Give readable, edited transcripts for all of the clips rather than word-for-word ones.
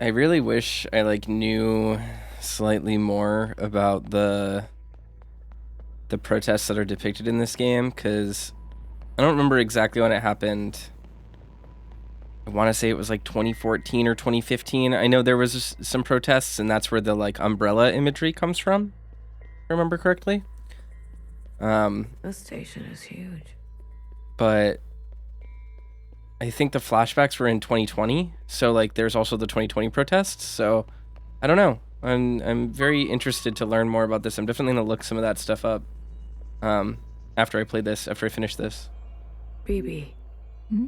I really wish I like knew slightly more about the protests that are depicted in this game, because I don't remember exactly when it happened. I want to say it was like 2014 or 2015. I know there was some protests, and that's where the like umbrella imagery comes from, if I remember correctly. This station is huge. But I think the flashbacks were in 2020, so like there's also the 2020 protests. So I don't know. I'm very interested to learn more about this. I'm definitely gonna look some of that stuff up. After I finish this. BB. Hmm?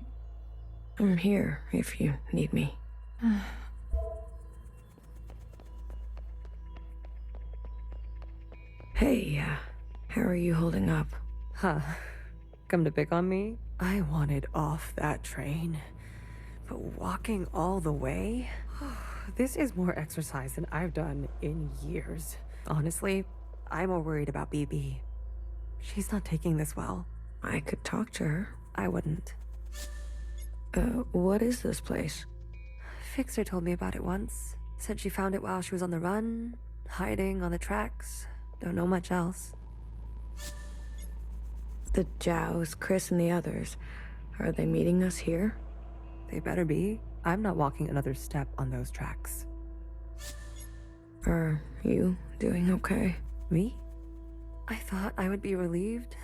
I'm here if you need me. Hey, how are you holding up? Huh. Come to pick on me? I wanted off that train. But walking all the way? This is more exercise than I've done in years. Honestly, I'm more worried about BB. She's not taking this well. I could talk to her. I wouldn't. What is this place? Fixer told me about it once. Said she found it while she was on the run, hiding on the tracks. Don't know much else. The Jows, Chris, and the others. Are they meeting us here? They better be. I'm not walking another step on those tracks. Are you doing okay? Me? I thought I would be relieved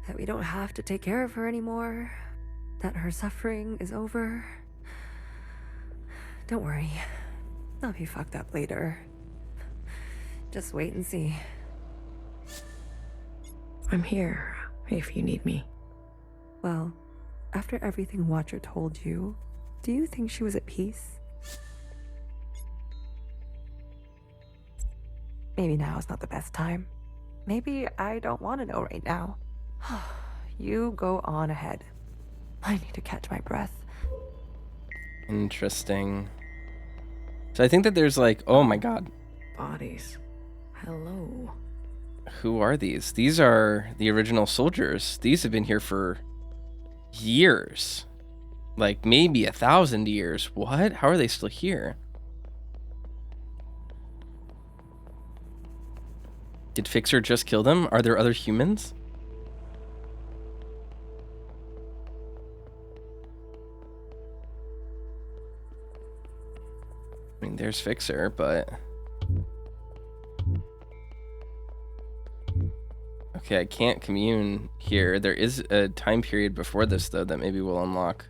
that we don't have to take care of her anymore, that her suffering is over. Don't worry, I'll be fucked up later. Just wait and see. I'm here if you need me. Well, after everything Watcher told you, do you think she was at peace? Maybe now is not the best time. Maybe I don't want to know right now. You go on ahead. I need to catch my breath. Interesting. So I think that there's like, oh my god. Bodies. Hello. Who are these? These are the original soldiers. These have been here for years. Like maybe 1,000 years. What? How are they still here? Did Fixer just kill them? Are there other humans? I mean, there's Fixer, but... Okay, I can't commune here. There is a time period before this, though, that maybe we'll unlock.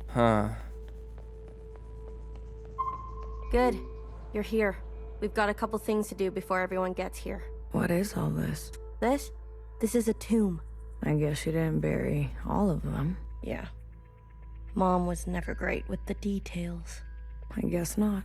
Huh. Good. You're here. We've got a couple things to do before everyone gets here. What is all this? This is a tomb. I guess you didn't bury all of them. Yeah. Mom was never great with the details. I guess not.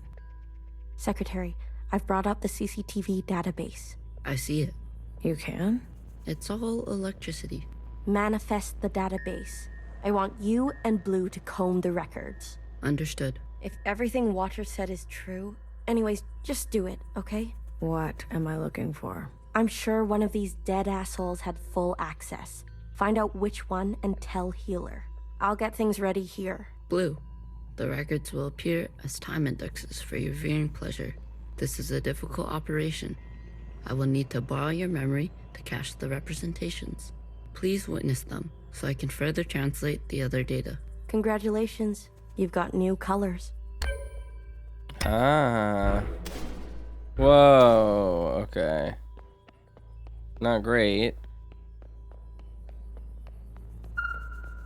Secretary, I've brought up the CCTV database. I see it. You can? It's all electricity. Manifest the database. I want you and Blue to comb the records. Understood. If everything Watcher said is true, anyways, just do it, okay? What am I looking for? I'm sure one of these dead assholes had full access. Find out which one and tell Healer. I'll get things ready here. Blue, the records will appear as time indexes for your viewing pleasure. This is a difficult operation. I will need to borrow your memory to cache the representations. Please witness them so I can further translate the other data. Congratulations, you've got new colors. Ah. Whoa, okay. Not great.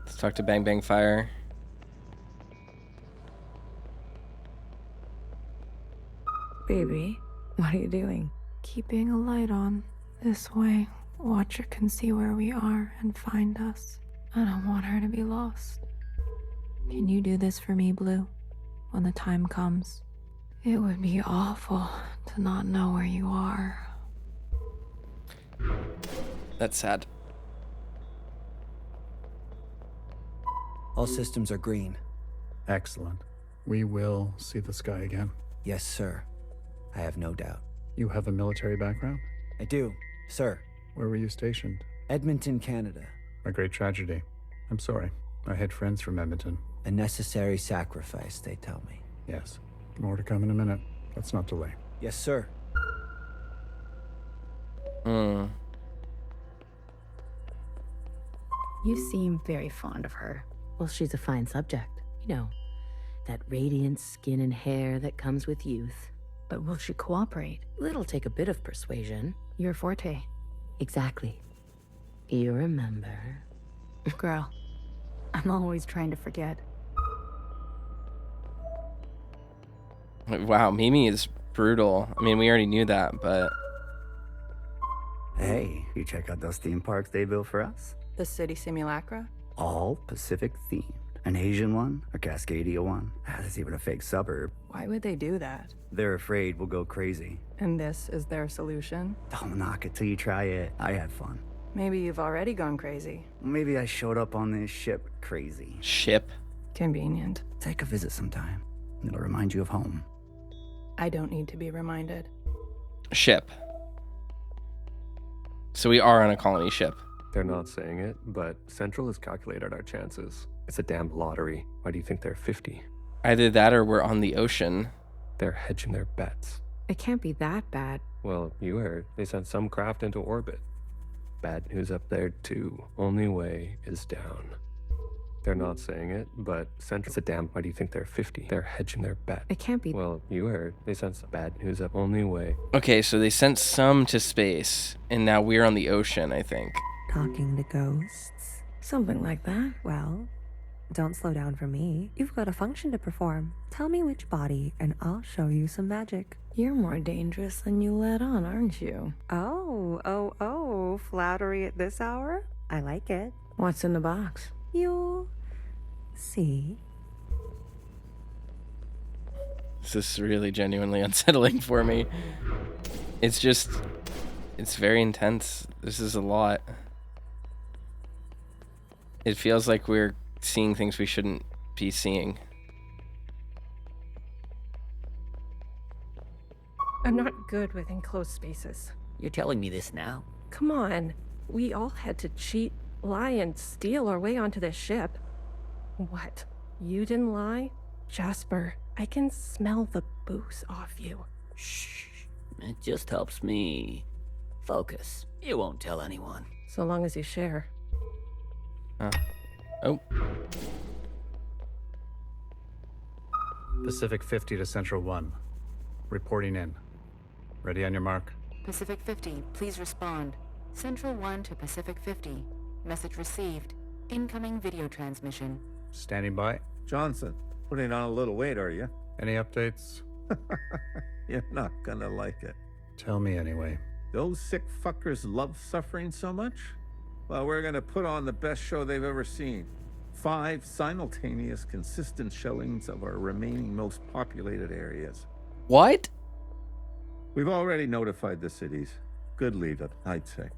Let's talk to Bang Bang Fire. Baby, what are you doing? Keeping a light on. This way, Watcher can see where we are and find us. I don't want her to be lost. Can you do this for me, Blue? When the time comes? It would be awful to not know where you are. That's sad. All systems are green. Excellent. We will see the sky again. Yes, sir. I have no doubt. You have a military background? I do, sir. Where were you stationed? Edmonton, Canada. A great tragedy. I'm sorry. I had friends from Edmonton. A necessary sacrifice, they tell me. Yes. More to come in a minute. Let's not delay. Yes, sir. Hmm. You seem very fond of her. Well, she's a fine subject. You know, that radiant skin and hair that comes with youth. But will she cooperate? It'll take a bit of persuasion. Your forte. Exactly. You remember. Girl, I'm always trying to forget. Wow, Mimi is brutal. I mean, we already knew that, but Hey, you check out those theme parks they built for us? The city simulacra? All Pacific themed. An Asian one, a Cascadia one. There's even a fake suburb. Why would they do that? They're afraid we'll go crazy. And this is their solution? Don't knock it till you try it. I had fun. Maybe you've already gone crazy. Maybe I showed up on this ship crazy. ship. Convenient. Take a visit sometime. It'll remind you of home. I don't need to be reminded. Ship. So we are on a colony ship. They're not saying it, but Central has calculated our chances. It's a damn lottery. Why do you think they're 50? Either that or we're on the ocean. They're hedging their bets. It can't be that bad. Well, you heard. They sent some craft into orbit. Bad news up there, too. Only way is down. They're not saying it, but Central... It's a damn... Why do you think they're 50? They're hedging their bet. It can't be. Well, you heard. They sent some bad news up. Only way. Okay, so they sent some to space, and now we're on the ocean, I think. Talking to ghosts? Something like that. Well, don't slow down for me. You've got a function to perform. Tell me which body, and I'll show you some magic. You're more dangerous than you let on, aren't you? Oh, flattery at this hour? I like it. What's in the box? You'll see. This is really genuinely unsettling for me. It's just... It's very intense. This is a lot. It feels like we're seeing things we shouldn't be seeing. I'm not good with enclosed spaces. You're telling me this now? Come on. We all had to cheat, lie, and steal our way onto this ship. What? You didn't lie? Jasper, I can smell the booze off you. Shh. It just helps me focus. You won't tell anyone. So long as you share. Oh. Pacific 50 to Central 1. Reporting in. Ready on your mark? Pacific 50, please respond. Central 1 to Pacific 50. Message received. Incoming video transmission. Standing by. Johnson, putting on a little weight, are you? Any updates? You're not gonna like it. Tell me anyway. Those sick fuckers love suffering so much? Well, we're gonna put on the best show they've ever seen. 5 simultaneous, consistent showings of our remaining most populated areas. What? We've already notified the cities. Good lead, I'd say.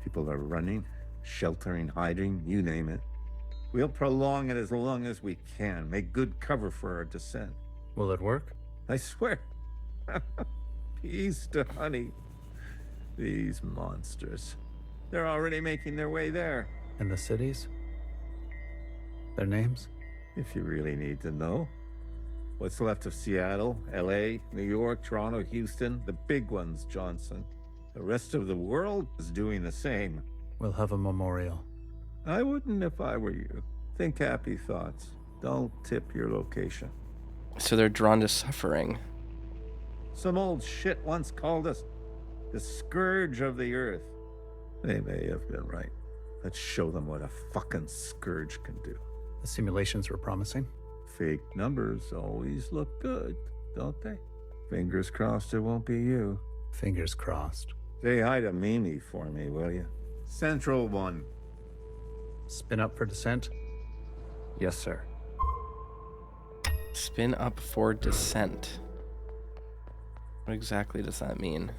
People are running, sheltering, hiding, you name it. We'll prolong it as long as we can, make good cover for our descent. Will it work? I swear. Peas to honey. These monsters. They're already making their way there. And the cities? Their names? If you really need to know. What's left of Seattle, LA, New York, Toronto, Houston, the big ones, Johnson. The rest of the world is doing the same. We'll have a memorial. I wouldn't if I were you. Think happy thoughts. Don't tip your location. So they're drawn to suffering. Some old shit once called us the scourge of the earth. They may have been right. Let's show them what a fucking scourge can do. The simulations were promising. Fake numbers always look good, don't they? Fingers crossed it won't be you. Fingers crossed. Say hi to Mimi for me, will you? Central 1. Spin up for descent? Yes, sir. Spin up for descent. What exactly does that mean?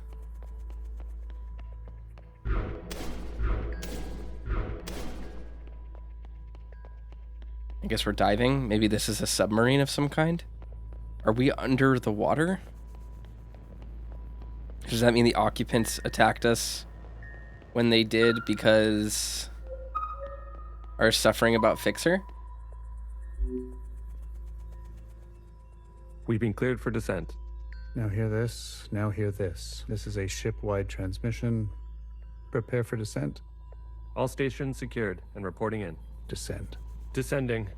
I guess we're diving. Maybe this is a submarine of some kind? Are we under the water? Does that mean the occupants attacked us when they did because are suffering about Fixer? We've been cleared for descent. Now hear this, now hear this. This is a ship-wide transmission. Prepare for descent. All stations secured and reporting in. Descent. Descending.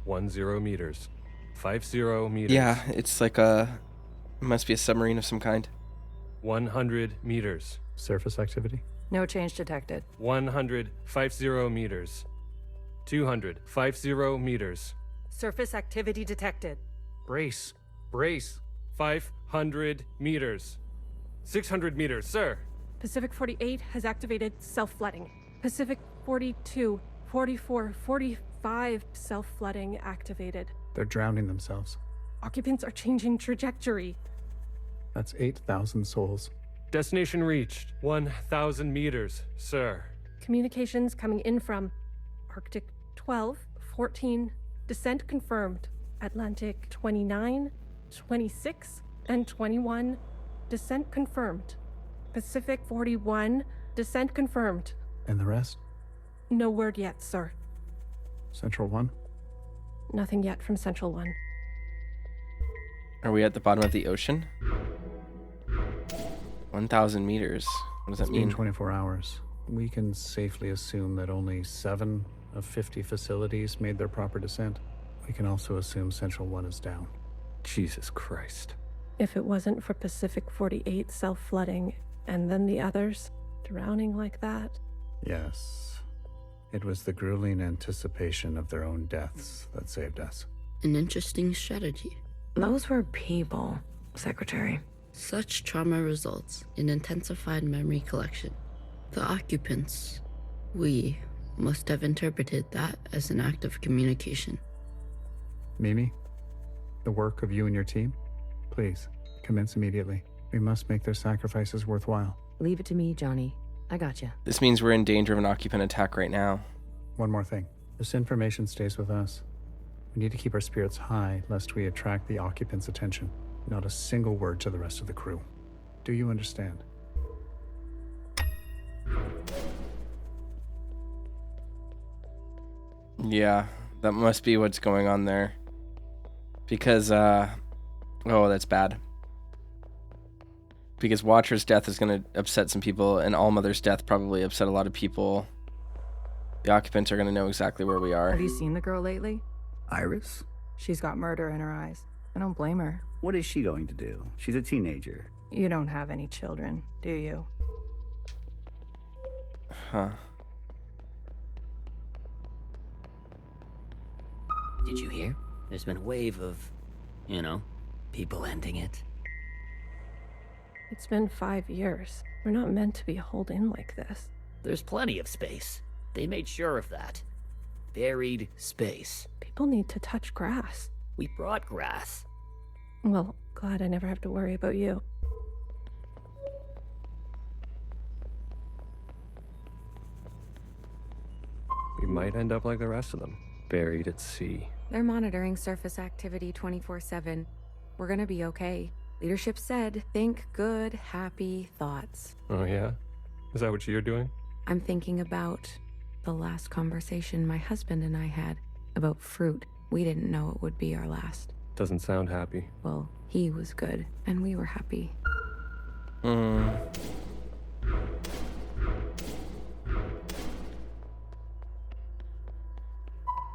10 meters. 50 meters. Yeah, it's like it must be a submarine of some kind. 100 meters. Surface activity. No change detected. 150 meters. 250 meters. Surface activity detected. Brace. Brace. 500 meters. 600 meters, sir. Pacific 48 has activated self-flooding. Pacific 42, 44, 45 self-flooding activated. They're drowning themselves. Occupants are changing trajectory. That's 8,000 souls. Destination reached. 1,000 meters, sir. Communications coming in from Arctic 12, 14, descent confirmed. Atlantic 29, 26, and 21, descent confirmed. Pacific 41, descent confirmed. And the rest? No word yet, sir. Central 1? Nothing yet from Central 1. Are we at the bottom of the ocean? 1,000 meters. What does that It's been mean? 24 hours. We can safely assume that only 7 of 50 facilities made their proper descent. We can also assume Central 1 is down. Jesus Christ. If it wasn't for Pacific 48 self-flooding, and then the others drowning like that. Yes. It was the grueling anticipation of their own deaths that saved us. An interesting strategy. Those were people, Secretary. Such trauma results in intensified memory collection. The occupants, we, must have interpreted that as an act of communication. Mimi, the work of you and your team, please, commence immediately. We must make their sacrifices worthwhile. Leave it to me, Johnny. I gotcha. This means we're in danger of an occupant attack right now. One more thing. This information stays with us. We need to keep our spirits high lest we attract the occupants' attention. Not a single word to the rest of the crew. Do you understand? Yeah, that must be what's going on there. Because, oh, that's bad. Because Watcher's death is going to upset some people, and ALLMOTHER's death probably upset a lot of people. The occupants are going to know exactly where we are. Have you seen the girl lately? Iris? She's got murder in her eyes. I don't blame her. What is she going to do? She's a teenager. You don't have any children, do you? Huh. Did you hear? There's been a wave of, people ending it. It's been 5 years. We're not meant to be holed in like this. There's plenty of space. They made sure of that. Buried space. People need to touch grass. We brought grass. Well, glad I never have to worry about you. We might end up like the rest of them, buried at sea. They're monitoring surface activity 24/7. We're gonna be okay. Leadership said, think good, happy thoughts. Oh yeah? Is that what you're doing? I'm thinking about the last conversation my husband and I had about fruit. We didn't know it would be our last. Doesn't sound happy. Well, he was good, and we were happy.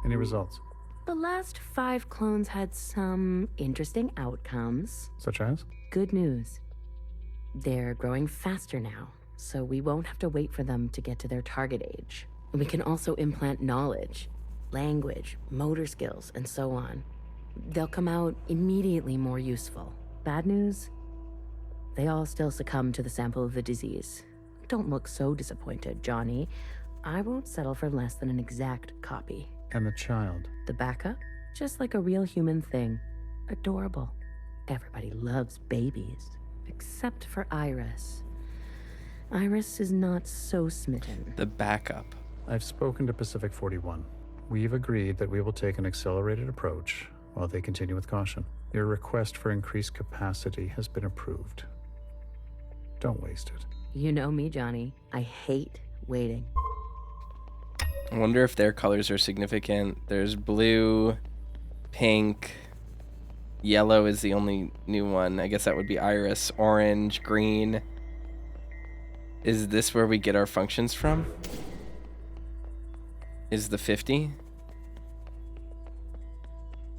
Any results? The last 5 clones had some interesting outcomes. Such as? Good news. They're growing faster now, so we won't have to wait for them to get to their target age. We can also implant knowledge, language, motor skills, and so on. They'll come out immediately more useful. Bad news? They all still succumb to the sample of the disease. Don't look so disappointed, Johnny. I won't settle for less than an exact copy. And the child? The backup? Just like a real human thing. Adorable. Everybody loves babies. Except for Iris. Iris is not so smitten. The backup. I've spoken to Pacific 41. We've agreed that we will take an accelerated approach while they continue with caution. Your request for increased capacity has been approved. Don't waste it. You know me, Johnny. I hate waiting. I wonder if their colors are significant. There's blue, pink, Yellow is the only new one. I guess that would be iris. Orange, green. Is this where we get our functions from? Is the 50?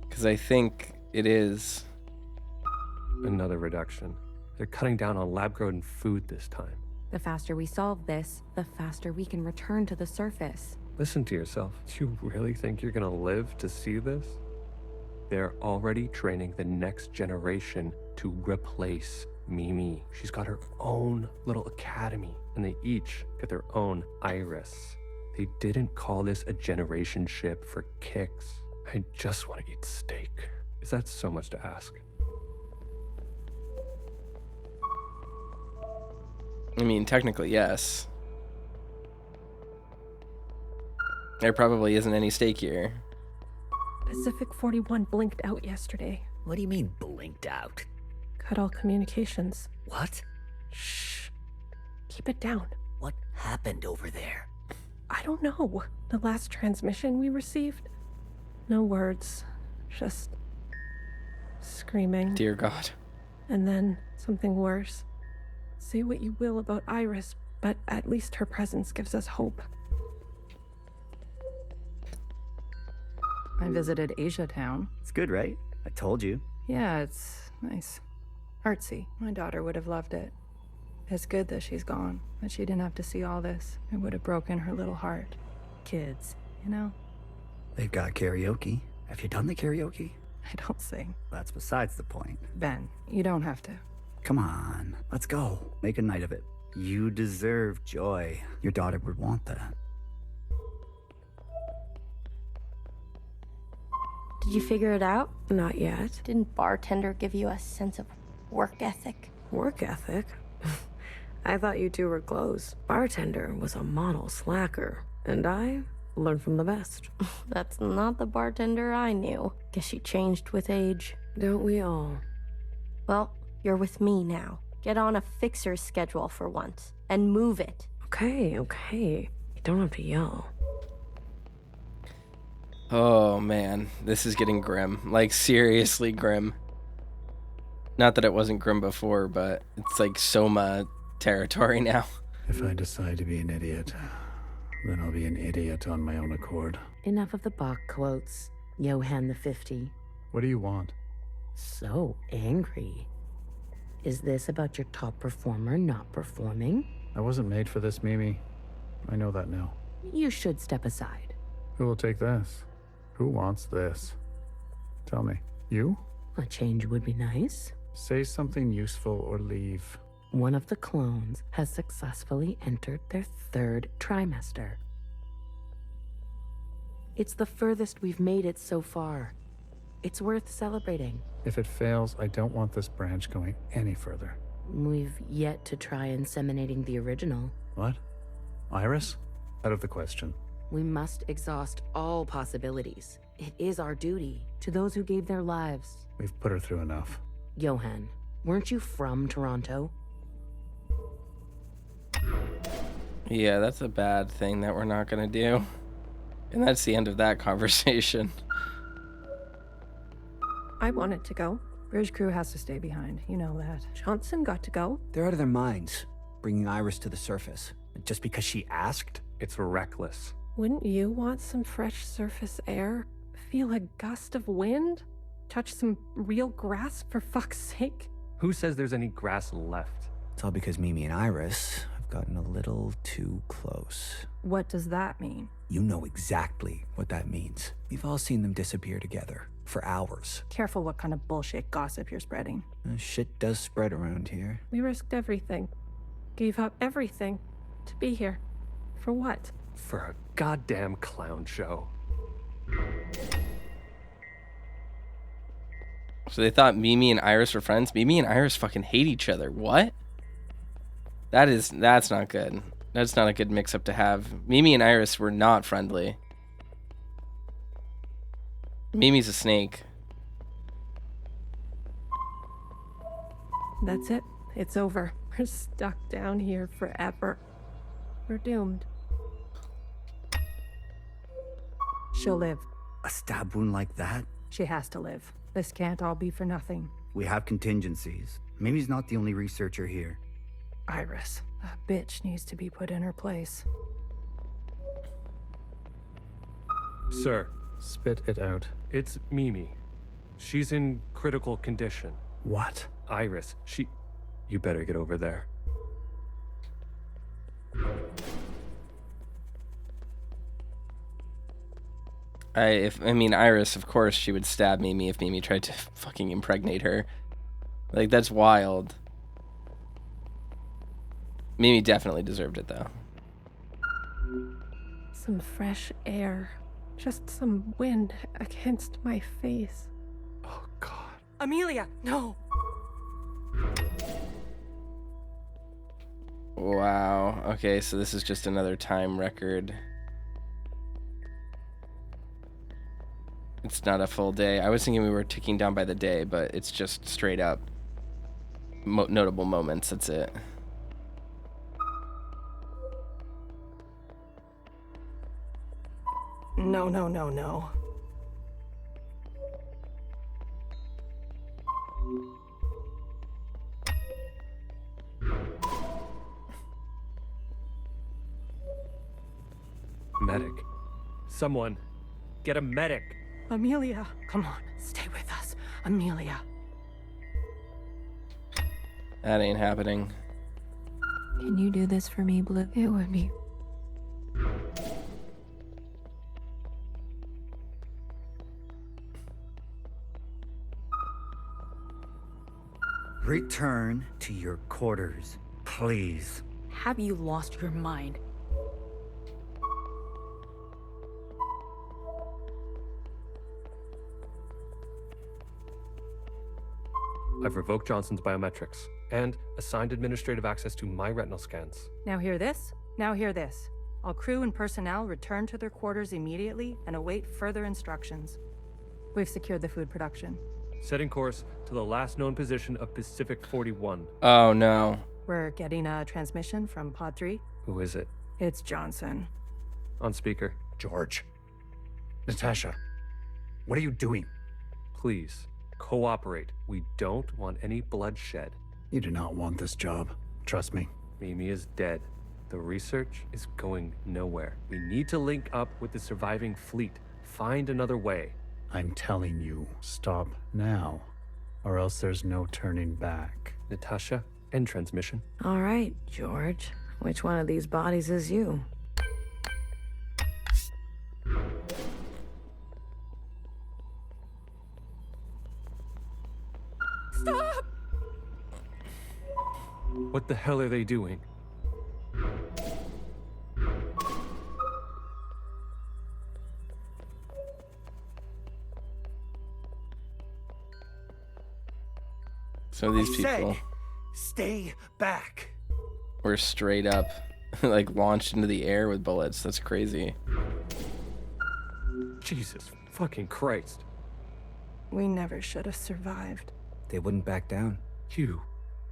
Because I think it is. Another reduction. They're cutting down on lab-grown food this time. The faster we solve this, the faster we can return to the surface. Listen to yourself. Do you really think you're gonna live to see this? They're already training the next generation to replace Mimi. She's got her own little academy, and they each get their own iris. They didn't call this a generation ship for kicks. I just want to eat steak. Is that so much to ask? I mean, technically, yes. There probably isn't any steak here. Pacific 41 blinked out yesterday. What do you mean, blinked out? Cut all communications. What? Shh. Keep it down. What happened over there? I don't know. The last transmission we received? No words. Just screaming. Dear God. And then something worse. Say what you will about Iris, but at least her presence gives us hope. I visited Asia Town. It's good, right? I told you. Yeah, it's nice. Artsy. My daughter would have loved it. It's good that she's gone, that she didn't have to see all this. It would have broken her little heart. Kids, you know? They've got karaoke. Have you done the karaoke? I don't sing. That's besides the point. Ben, you don't have to. Come on, let's go. Make a night of it. You deserve joy. Your daughter would want that. Did you figure it out? Not yet. Didn't bartender give you a sense of work ethic? Work ethic? I thought you two were close. Bartender was a model slacker, and I learned from the best. That's not the bartender I knew. Guess she changed with age. Don't we all? Well, you're with me now. Get on a fixer's schedule for once, and move it. Okay. You don't have to yell. Oh man, this is getting grim. Like, seriously grim. Not that it wasn't grim before, but it's like Soma territory now. If I decide to be an idiot, then I'll be an idiot on my own accord. Enough of the Bach quotes, Johann the 50. What do you want? So angry. Is this about your top performer not performing? I wasn't made for this, Mimi. I know that now. You should step aside. Who will take this? Who wants this? Tell me. You? A change would be nice. Say something useful or leave. One of the clones has successfully entered their 3rd trimester. It's the furthest we've made it so far. It's worth celebrating. If it fails, I don't want this branch going any further. We've yet to try inseminating the original. What? Iris? Out of the question. We must exhaust all possibilities. It is our duty to those who gave their lives. We've put her through enough. Johann, weren't you from Toronto? Yeah, that's a bad thing that we're not gonna do. And that's the end of that conversation. I wanted to go. Bridge crew has to stay behind. You know that. Johnson got to go. They're out of their minds, bringing Iris to the surface. Just because she asked? It's reckless. Wouldn't you want some fresh surface air? Feel a gust of wind? Touch some real grass, for fuck's sake? Who says there's any grass left? It's all because Mimi and Iris have gotten a little too close. What does that mean? You know exactly what that means. We've all seen them disappear together for hours. Careful what kind of bullshit gossip you're spreading. Shit does spread around here. We risked everything. Gave up everything. To be here. For what? For a goddamn clown show. So they thought Mimi and Iris were friends? Mimi and Iris fucking hate each other. What? That's not good. That's not a good mix-up to have. Mimi and Iris were not friendly. Mimi's a snake. That's it. It's over. We're stuck down here forever. We're doomed. She'll live. A stab wound like that? She has to live. This can't all be for nothing. We have contingencies. Mimi's not the only researcher here. Iris, that bitch needs to be put in her place. Sir. Spit it out. It's Mimi. She's in critical condition. What? Iris, You better get over there. Iris, of course, she would stab Mimi if Mimi tried to fucking impregnate her. Like, that's wild. Mimi definitely deserved it, though. Some fresh air. Just some wind against my face. Oh, God. Amelia, no! Wow. Okay, so this is just another time record. It's not a full day. I was thinking we were ticking down by the day, but it's just straight up notable moments. That's it. No, no, no, no. Medic. Someone, get a medic. Amelia, come on, stay with us. Amelia. That ain't happening. Can you do this for me, Blue? It would be... Return to your quarters, please. Have you lost your mind? I've revoked Johnson's biometrics and assigned administrative access to my retinal scans. Now hear this? Now hear this. All crew and personnel return to their quarters immediately and await further instructions. We've secured the food production. Setting course to the last known position of Pacific 41. Oh, no. We're getting a transmission from Pod 3. Who is it? It's Johnson. On speaker. George. Natasha. What are you doing? Please, cooperate. We don't want any bloodshed. You do not want this job. Trust me. Mimi is dead. The research is going nowhere. We need to link up with the surviving fleet. Find another way. I'm telling you, stop now, or else there's no turning back. Natasha, end transmission. All right, George. Which one of these bodies is you? Stop! What the hell are they doing? So these people stay back. were straight up like launched into the air with bullets. That's crazy. Jesus fucking Christ. We never should have survived. They wouldn't back down. You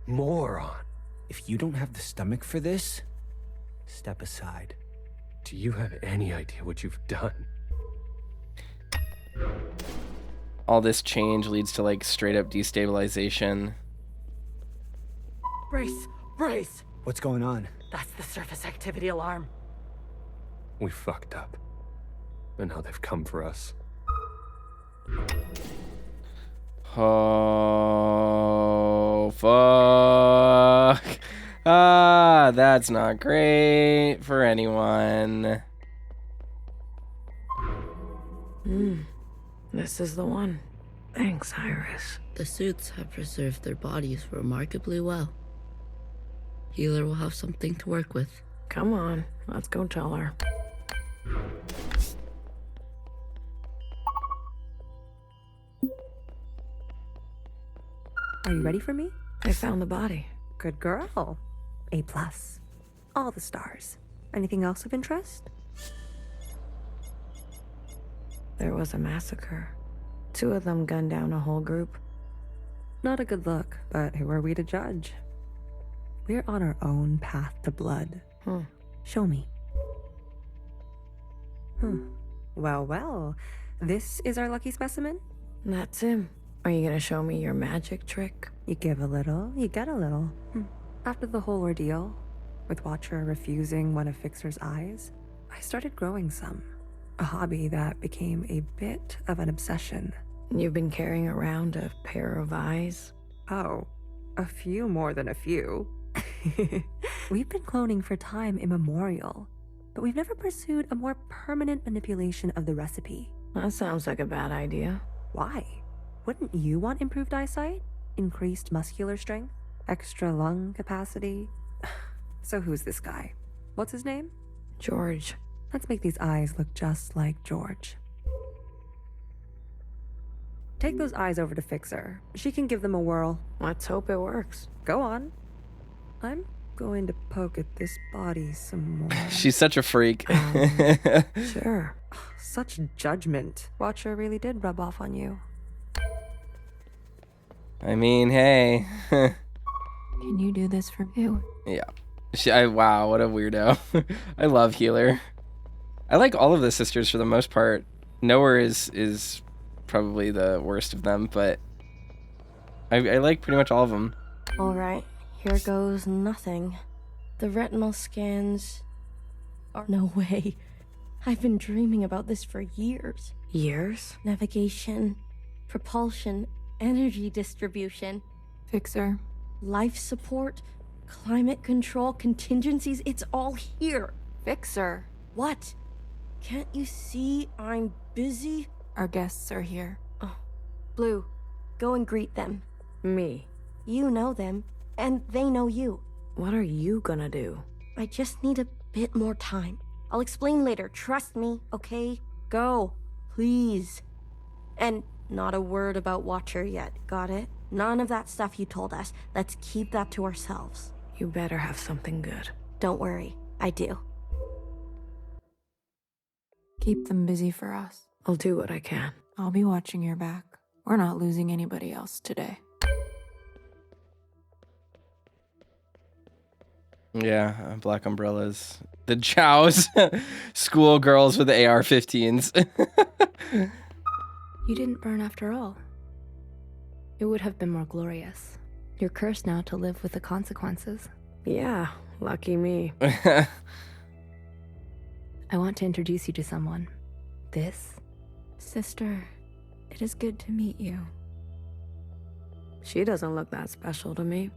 moron. If you don't have the stomach for this, step aside. Do you have any idea what you've done? All this change leads to like straight up destabilization. Brace! Brace! What's going on? That's the surface activity alarm. We fucked up. And now they've come for us. Oh, fuck. Ah, that's not great for anyone. This is the one. Thanks, Iris. The suits have preserved their bodies remarkably well. Healer will have something to work with. Come on, let's go tell her. Are you ready for me? I found the body. Good girl. A+. All the stars. Anything else of interest? There was a massacre. 2 of them gunned down a whole group. Not a good look, but who are we to judge? We're on our own path to blood. Show me. Well, well. This is our lucky specimen? That's him. Are you gonna show me your magic trick? You give a little, you get a little. After the whole ordeal, with Watcher refusing one of Fixer's eyes, I started growing some. A hobby that became a bit of an obsession. You've been carrying around a pair of eyes? Oh, a few more than a few. We've been cloning for time immemorial, but we've never pursued a more permanent manipulation of the recipe. That sounds like a bad idea. Why? Wouldn't you want improved eyesight? Increased muscular strength? Extra lung capacity? So who's this guy? What's his name? George. Let's make these eyes look just like George. Take those eyes over to Fixer. She can give them a whirl. Let's hope it works. Go on. I'm going to poke at this body some more. She's such a freak. Sure. Such judgment. Watcher really did rub off on you. I mean, hey. Can you do this for me? Yeah. Wow, what a weirdo. I love Healer. I like all of the sisters for the most part. Nowhere is probably the worst of them, but I like pretty much all of them. All right, here goes nothing. The retinal scans are no way. I've been dreaming about this for years. Years? Navigation, propulsion, energy distribution, Fixer. life support, climate control, contingencies, it's all here. Fixer. What? Can't you see I'm busy? Our guests are here. Oh, Blue, go and greet them. Me. You know them, and they know you. What are you gonna do? I just need a bit more time. I'll explain later, trust me, okay? Go, please. And not a word about Watcher yet, got it? None of that stuff you told us. Let's keep that to ourselves. You better have something good. Don't worry, I do. Keep them busy for us. I'll do what I can. I'll be watching your back. We're not losing anybody else today. Yeah, Black Umbrellas. The Chows. Schoolgirls with the AR-15s. You didn't burn after all. It would have been more glorious. You're cursed now to live with the consequences. Yeah, lucky me. I want to introduce you to someone. This? Sister, it is good to meet you. She doesn't look that special to me.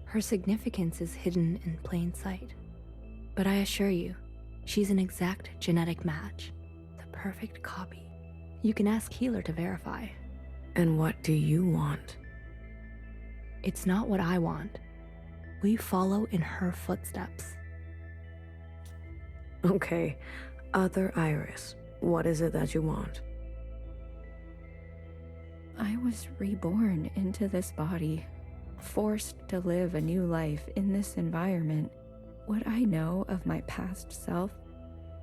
Her significance is hidden in plain sight. But I assure you, she's an exact genetic match. The perfect copy. You can ask Healer to verify. And what do you want? It's not what I want. We follow in her footsteps. Okay, Other Iris, what is it that you want? I was reborn into this body, forced to live a new life in this environment. What I know of my past self,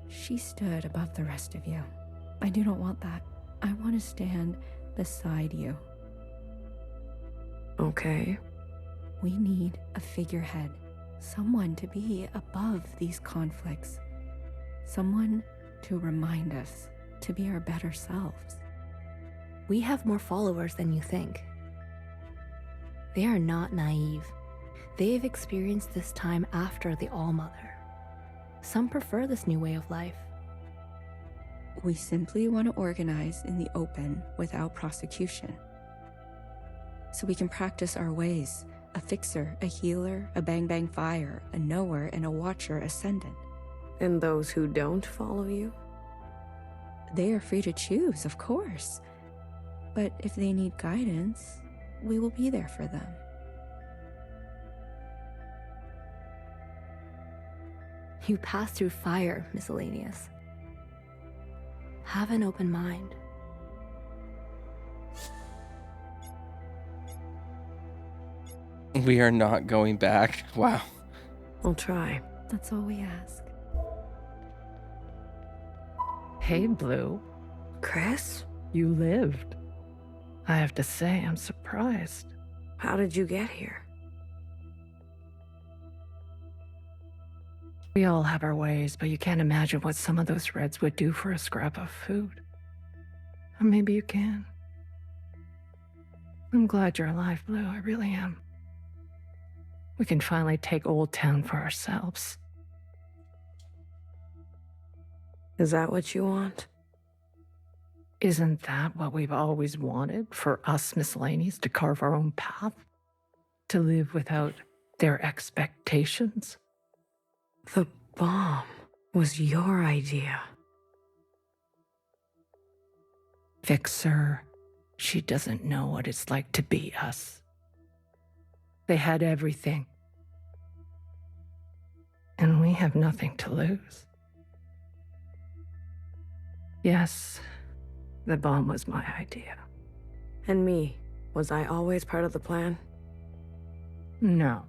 she stood above the rest of you. I do not want that. I want to stand beside you. Okay. We need a figurehead, someone to be above these conflicts, someone to remind us to be our better selves. We have more followers than you think. They are not naive. They've experienced this time after the ALLMOTHER. Some prefer this new way of life. We simply want to organize in the open without prosecution. So we can practice our ways. A fixer, a healer, a bang-bang fire, a knower, and a watcher ascendant. And those who don't follow you? They are free to choose, of course. But if they need guidance, we will be there for them. You pass through fire, miscellaneous. Have an open mind. We are not going back. Wow. I'll try. That's all we ask. Hey, Blue. Chris? You lived. I have to say, I'm surprised. How did you get here? We all have our ways, but you can't imagine what some of those Reds would do for a scrap of food. Or maybe you can. I'm glad you're alive, Blue. I really am. We can finally take Old Town for ourselves. Is that what you want? Isn't that what we've always wanted? For us miscellanies to carve our own path? To live without their expectations? The bomb was your idea. Fixer, she doesn't know what it's like to be us. They had everything. And we have nothing to lose. Yes, the bomb was my idea. And me, was I always part of the plan? No,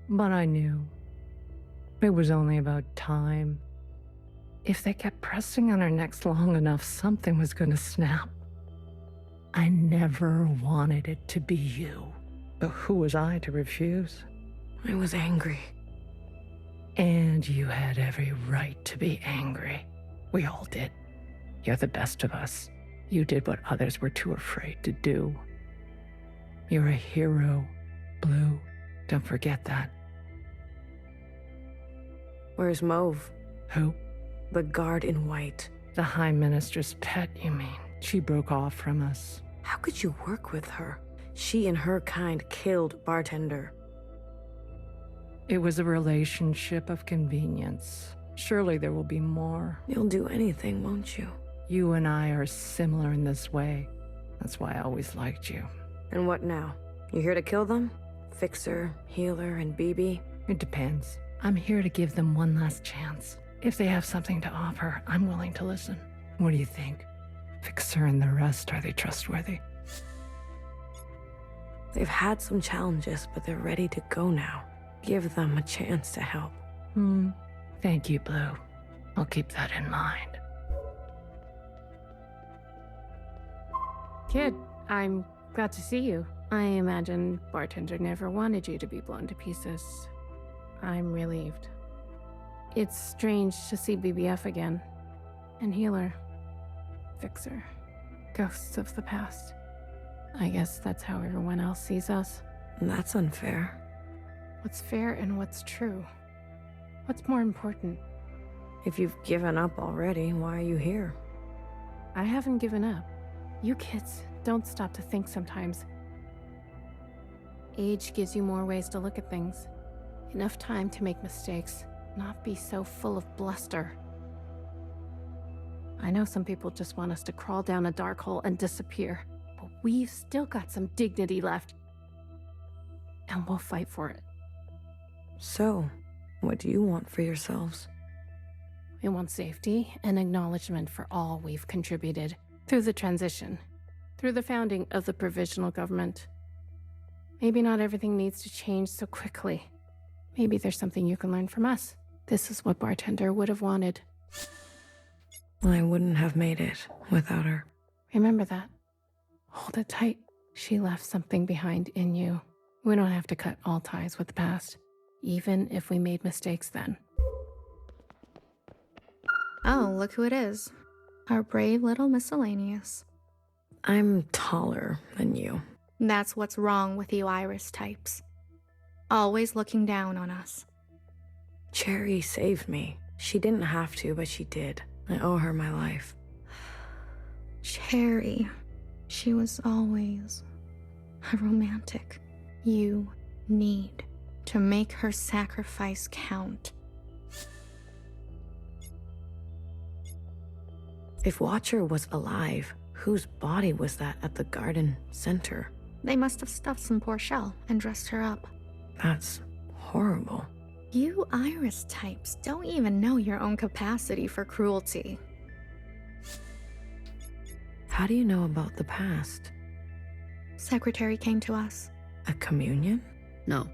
but I knew. It was only about time. If they kept pressing on our necks long enough, something was going to snap. I never wanted it to be you. But who was I to refuse? I was angry. And you had every right to be angry. We all did. You're the best of us. You did what others were too afraid to do. You're a hero, Blue. Don't forget that. Where's Mauve? Who? The guard in white. The High Minister's pet, you mean? She broke off from us. How could you work with her? She and her kind killed Bartender. It was a relationship of convenience. Surely there will be more. You'll do anything, won't you? You and I are similar in this way. That's why I always liked you. And what now? You here to kill them? Fixer, Healer, and BB? It depends. I'm here to give them one last chance. If they have something to offer, I'm willing to listen. What do you think? Fixer and the rest, are they trustworthy? They've had some challenges, but they're ready to go now. Give them a chance to help. Thank you, Blue. I'll keep that in mind. Kid, I'm glad to see you. I imagine Bartender never wanted you to be blown to pieces. I'm relieved. It's strange to see BBF again. And Healer. Fixer. Ghosts of the past. I guess that's how everyone else sees us. That's unfair. What's fair and what's true? What's more important? If you've given up already, why are you here? I haven't given up. You kids don't stop to think sometimes. Age gives you more ways to look at things. Enough time to make mistakes, not be so full of bluster. I know some people just want us to crawl down a dark hole and disappear, but we've still got some dignity left. And we'll fight for it. So, what do you want for yourselves? We want safety and acknowledgement for all we've contributed through the transition, through the founding of the provisional government. Maybe not everything needs to change so quickly. Maybe there's something you can learn from us. This is what Bartender would have wanted. I wouldn't have made it without her. Remember that. Hold it tight. She left something behind in you. We don't have to cut all ties with the past, even if we made mistakes then. Oh, look who it is. Our brave little miscellaneous. I'm taller than you. That's what's wrong with you Iris types. Always looking down on us. Cherry saved me. She didn't have to, but she did. I owe her my life. Cherry. She was always a romantic. You need to make her sacrifice count. If Watcher was alive, whose body was that at the garden center? They must have stuffed some poor shell and dressed her up. That's horrible. You Iris types don't even know your own capacity for cruelty. How do you know about the past? Secretary came to us. A communion? No,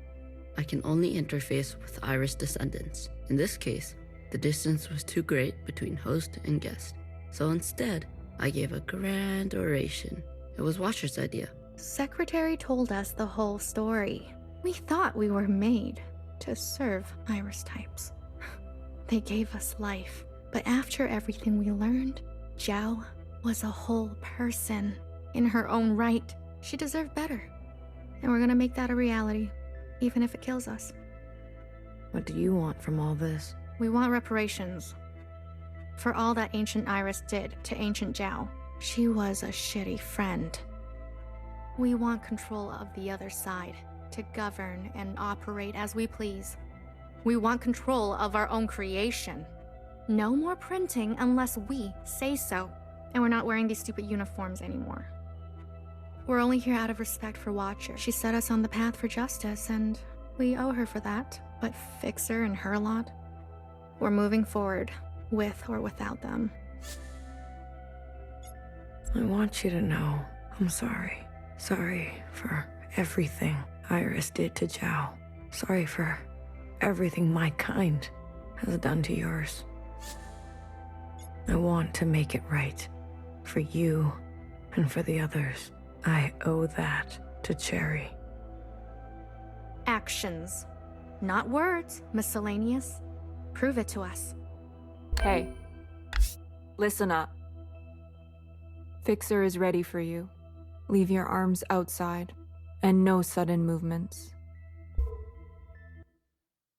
I can only interface with Iris descendants. In this case, the distance was too great between host and guest. So instead, I gave a grand oration. It was Watcher's idea. Secretary told us the whole story. We thought we were made to serve Iris types. They gave us life, but after everything we learned, Zhao was a whole person in her own right. She deserved better. And we're gonna make that a reality, even if it kills us. What do you want from all this? We want reparations. For all that Ancient Iris did to Ancient Zhao. She was a shitty friend. We want control of the other side, to govern and operate as we please. We want control of our own creation. No more printing unless we say so. And we're not wearing these stupid uniforms anymore. We're only here out of respect for Watcher. She set us on the path for justice, and we owe her for that. But Fixer and her lot, we're moving forward, with or without them. I want you to know I'm sorry. Sorry for everything Iris did to Zhao. Sorry for everything my kind has done to yours. I want to make it right. For you and for the others. I owe that to Cherry. Actions. Not words, miscellaneous. Prove it to us. Hey, listen up. Fixer is ready for you. Leave your arms outside, and no sudden movements.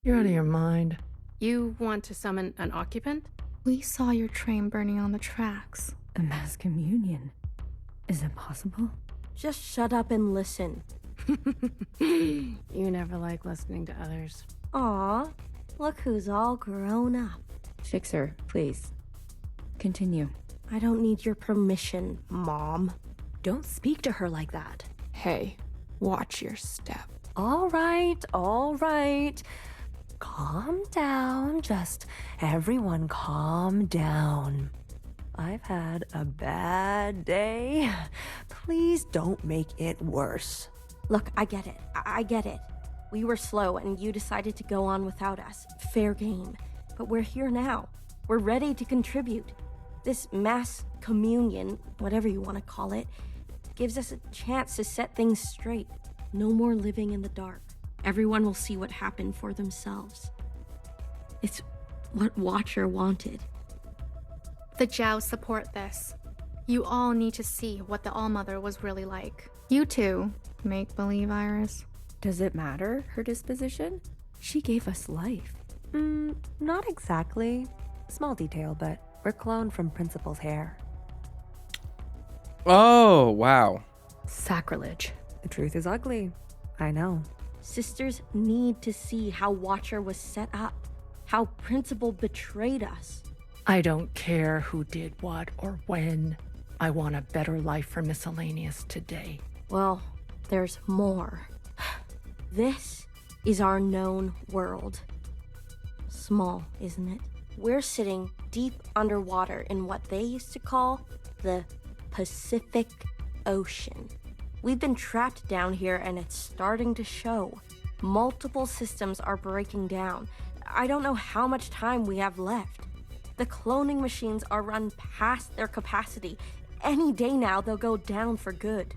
You're out of your mind. You want to summon an occupant? We saw your train burning on the tracks. A mass communion. Is it possible? Just shut up and listen. You never like listening to others. Aw, look who's all grown up. Fixer, please. Continue. I don't need your permission, Mom. Don't speak to her like that. Hey, watch your step. All right, all right. Calm down, just everyone calm down. I've had a bad day. Please don't make it worse. Look, I get it. I get it. We were slow and you decided to go on without us. Fair game. But we're here now. We're ready to contribute. This mass communion, whatever you want to call it, gives us a chance to set things straight. No more living in the dark. Everyone will see what happened for themselves. It's what Watcher wanted. The Zhao support this. You all need to see what the ALLMOTHER was really like. You too, make-believe Iris. Does it matter, her disposition? She gave us life. Not exactly. Small detail, but we're cloned from Principal's hair. Oh, wow. Sacrilege. The truth is ugly. I know. Sisters need to see how Watcher was set up, how Principal betrayed us. I don't care who did what or when. I want a better life for Miscellaneous today. Well, there's more. This is our known world. Small, isn't it? We're sitting deep underwater in what they used to call the Pacific Ocean. We've been trapped down here and it's starting to show. Multiple systems are breaking down. I don't know how much time we have left. The cloning machines are run past their capacity. Any day now they'll go down for good.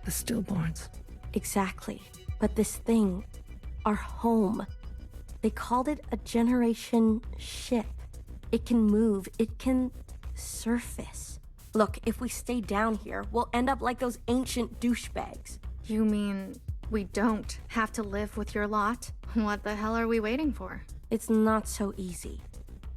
The stillborns. Exactly. But this thing, our home, they called it a generation ship. It can move, it can surface. Look, if we stay down here, we'll end up like those ancient douchebags. You mean we don't have to live with your lot? What the hell are we waiting for? It's not so easy.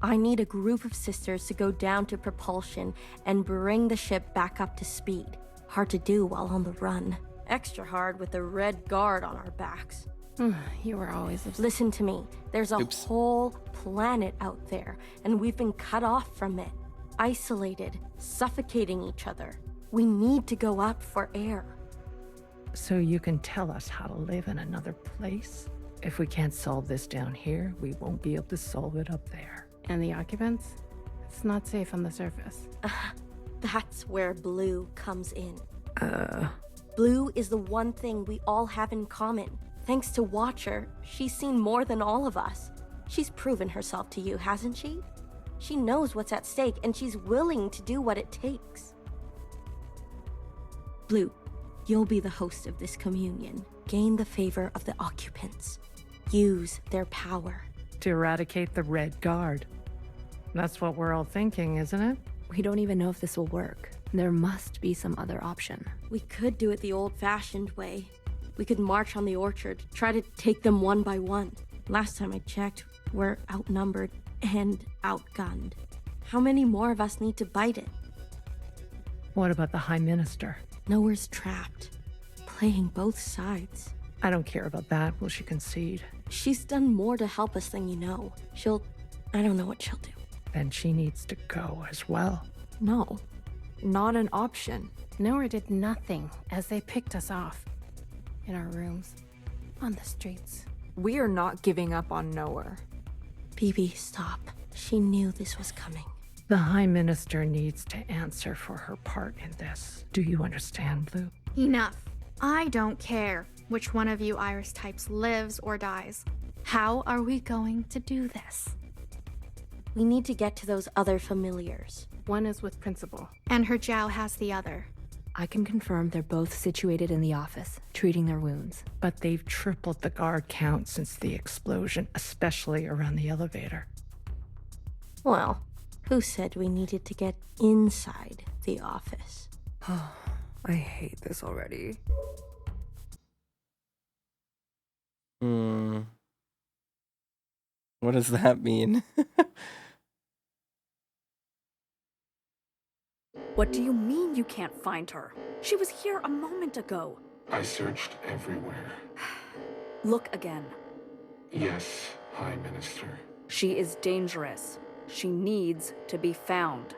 I need a group of sisters to go down to propulsion and bring the ship back up to speed. Hard to do while on the run. Extra hard with the Red Guard on our backs. You were always Listen to me. There's a whole planet out there, and we've been cut off from it. Isolated, suffocating each other. We need to go up for air. So you can tell us how to live in another place? If we can't solve this down here, we won't be able to solve it up there. And the occupants? It's not safe on the surface. That's where Blue comes in. Blue is the one thing we all have in common. Thanks to Watcher, she's seen more than all of us. She's proven herself to you, hasn't she? She knows what's at stake, and she's willing to do what it takes. Blue, you'll be the host of this communion. Gain the favor of the occupants. Use their power. To eradicate the Red Guard. That's what we're all thinking, isn't it? We don't even know if this will work. There must be some other option. We could do it the old-fashioned way. We could march on the orchard, try to take them one by one. Last time I checked, we're outnumbered and outgunned. How many more of us need to bite it? What about the High Minister? Nowhere's trapped. Playing both sides. I don't care about that. Will she concede? She's done more to help us than you know. I don't know what she'll do. Then she needs to go as well. No, not an option. Nowhere did nothing as they picked us off. In our rooms. On the streets. We are not giving up on Nowhere. BB, stop. She knew this was coming. The High Minister needs to answer for her part in this. Do you understand, Blue? Enough. I don't care which one of you Iris types lives or dies. How are we going to do this? We need to get to those other familiars. One is with Principal. And her Zhao has the other. I can confirm they're both situated in the office, treating their wounds. But they've tripled the guard count since the explosion, especially around the elevator. Well, who said we needed to get inside the office? I hate this already. What does that mean? What do you mean you can't find her? She was here a moment ago. I searched everywhere. Look again. Yes, High Minister. She is dangerous. She needs to be found.